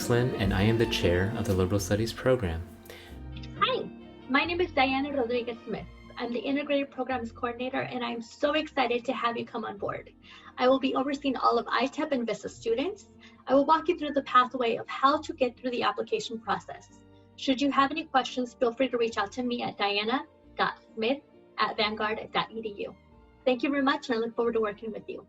Alex Lin, and I am the chair of the Liberal Studies program. Hi, my name is Dianna Smith. I'm the Integrated Programs Coordinator, and I'm so excited to have you come on board. I will be overseeing all of ITEP and VISTA students. I will walk you through the pathway of how to get through the application process. Should you have any questions, feel free to reach out to me at dianna.smith@vanguard.edu. Thank you very much, and I look forward to working with you.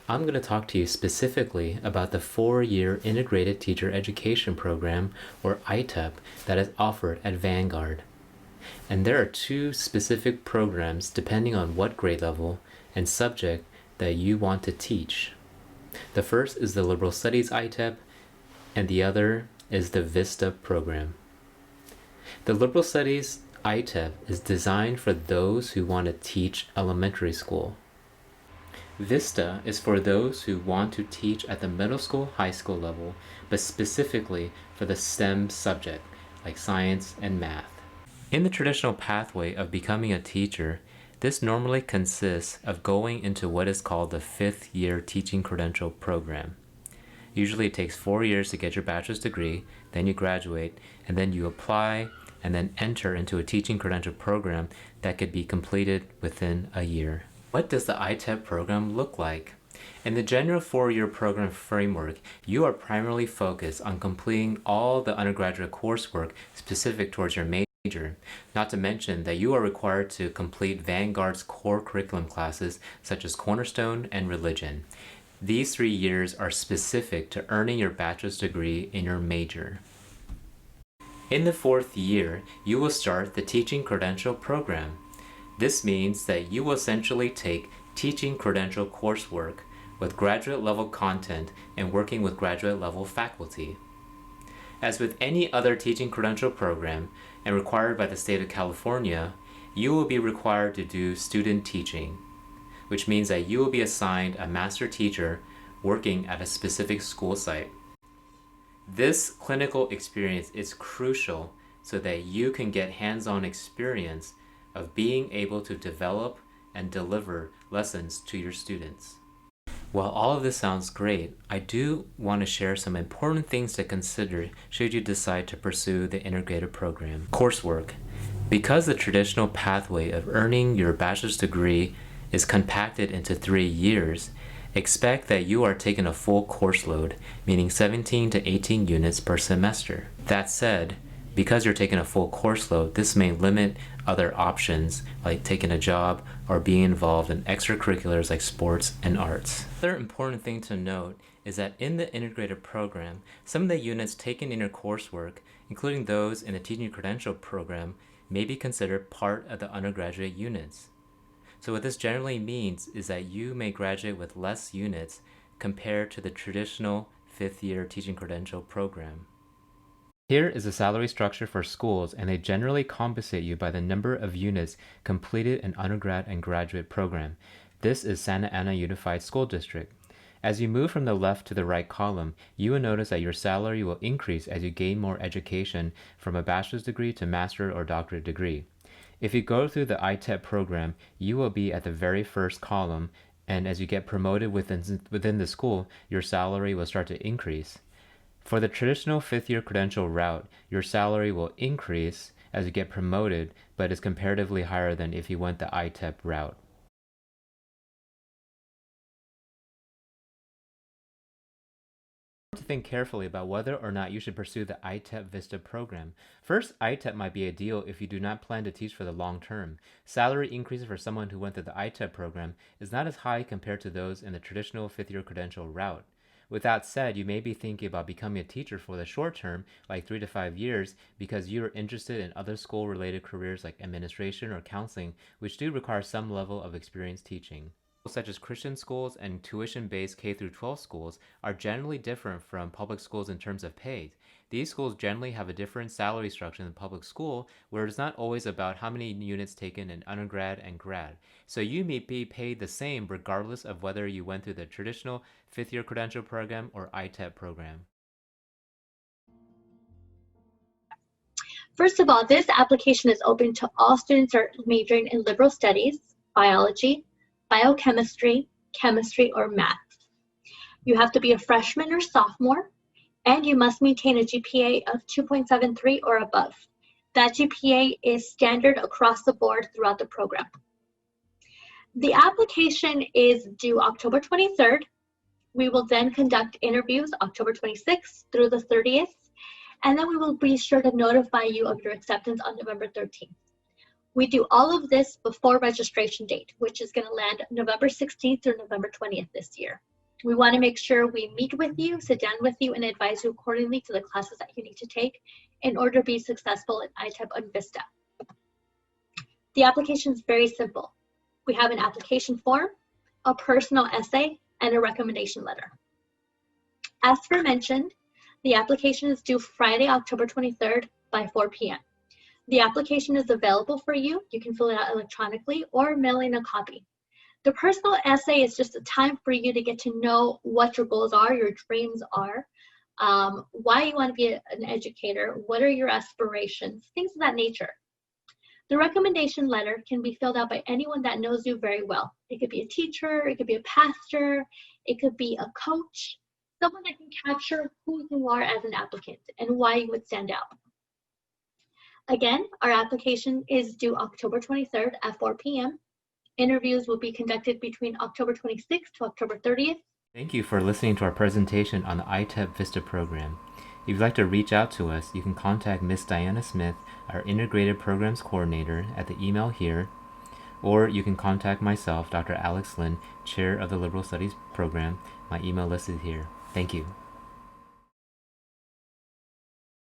I'm going to talk to you specifically about the 4-year Integrated Teacher Education Program, or ITEP, that is offered at Vanguard. And there are 2 specific programs depending on what grade level and subject that you want to teach. The first is the Liberal Studies ITEP, and the other is the VISTA program. The Liberal Studies ITEP is designed for those who want to teach elementary school. VISTA is for those who want to teach at the middle school, high school level, but specifically for the STEM subject, like science and math. In the traditional pathway of becoming a teacher, this normally consists of going into what is called the 5th year teaching credential program. Usually it takes 4 years to get your bachelor's degree, then you graduate, and then you apply and then enter into a teaching credential program that could be completed within a year. What does the ITEP program look like? In the general 4-year program framework, you are primarily focused on completing all the undergraduate coursework specific towards your major, not to mention that you are required to complete Vanguard's core curriculum classes such as Cornerstone and Religion. These 3 years are specific to earning your bachelor's degree in your major. In the 4th year, you will start the teaching credential program. This means that you will essentially take teaching credential coursework with graduate level content and working with graduate level faculty. As with any other teaching credential program and required by the state of California, you will be required to do student teaching, which means that you will be assigned a master teacher working at a specific school site. This clinical experience is crucial so that you can get hands-on experience of being able to develop and deliver lessons to your students. While all of this sounds great, I do want to share some important things to consider should you decide to pursue the integrated program. Coursework. Because the traditional pathway of earning your bachelor's degree is compacted into 3 years, expect that you are taking a full course load, meaning 17 to 18 units per semester. That said, because you're taking a full course load, this may limit other options like taking a job or being involved in extracurriculars like sports and arts. Another important thing to note is that in the integrated program, some of the units taken in your coursework, including those in the teaching credential program, may be considered part of the undergraduate units. So what this generally means is that you may graduate with less units compared to the traditional 5th year teaching credential program. Here is the salary structure for schools, and they generally compensate you by the number of units completed in undergrad and graduate program. This is Santa Ana Unified School District. As you move from the left to the right column, you will notice that your salary will increase as you gain more education from a bachelor's degree to master or doctorate degree. If you go through the ITEP program, you will be at the very first column, and as you get promoted within the school, your salary will start to increase. For the traditional 5th year credential route, your salary will increase as you get promoted, but is comparatively higher than if you went the ITEP route. To think carefully about whether or not you should pursue the ITEP VISTA program. First, ITEP might be ideal if you do not plan to teach for the long term. Salary increases for someone who went through the ITEP program is not as high compared to those in the traditional 5th year credential route. With that said, you may be thinking about becoming a teacher for the short term, like 3 to 5 years, because you are interested in other school-related careers like administration or counseling, which do require some level of experience teaching. Such as Christian schools and tuition-based K-12 schools are generally different from public schools in terms of pay. These schools generally have a different salary structure than public school, where it's not always about how many units taken in undergrad and grad. So you may be paid the same regardless of whether you went through the traditional 5th year credential program or ITEP program. First of all, this application is open to all students who are majoring in liberal studies, biology, biochemistry, chemistry, or math. You have to be a freshman or sophomore, and you must maintain a GPA of 2.73 or above. That GPA is standard across the board throughout the program. The application is due October 23rd. We will then conduct interviews October 26th through the 30th, and then we will be sure to notify you of your acceptance on November 13th. We do all of this before registration date, which is going to land November 16th through November 20th this year. We want to make sure we meet with you, sit down with you, and advise you accordingly to the classes that you need to take in order to be successful in ITEP and VISTA. The application is very simple. We have an application form, a personal essay, and a recommendation letter. As aforementioned, the application is due Friday, October 23rd by 4 p.m. The application is available for you. You can fill it out electronically or mail in a copy. The personal essay is just a time for you to get to know what your goals are, your dreams are, why you want to be an educator, what are your aspirations, things of that nature. The recommendation letter can be filled out by anyone that knows you very well. It could be a teacher, it could be a pastor, it could be a coach, someone that can capture who you are as an applicant and why you would stand out. Again, our application is due October 23rd at 4 p.m. Interviews will be conducted between October 26th to October 30th. Thank you for listening to our presentation on the ITEP VISTA program. If you'd like to reach out to us, you can contact Ms. Dianna Smith, our Integrated Programs Coordinator, at the email here, or you can contact myself, Dr. Alex Lin, Chair of the Liberal Studies Program. My email listed here. Thank you.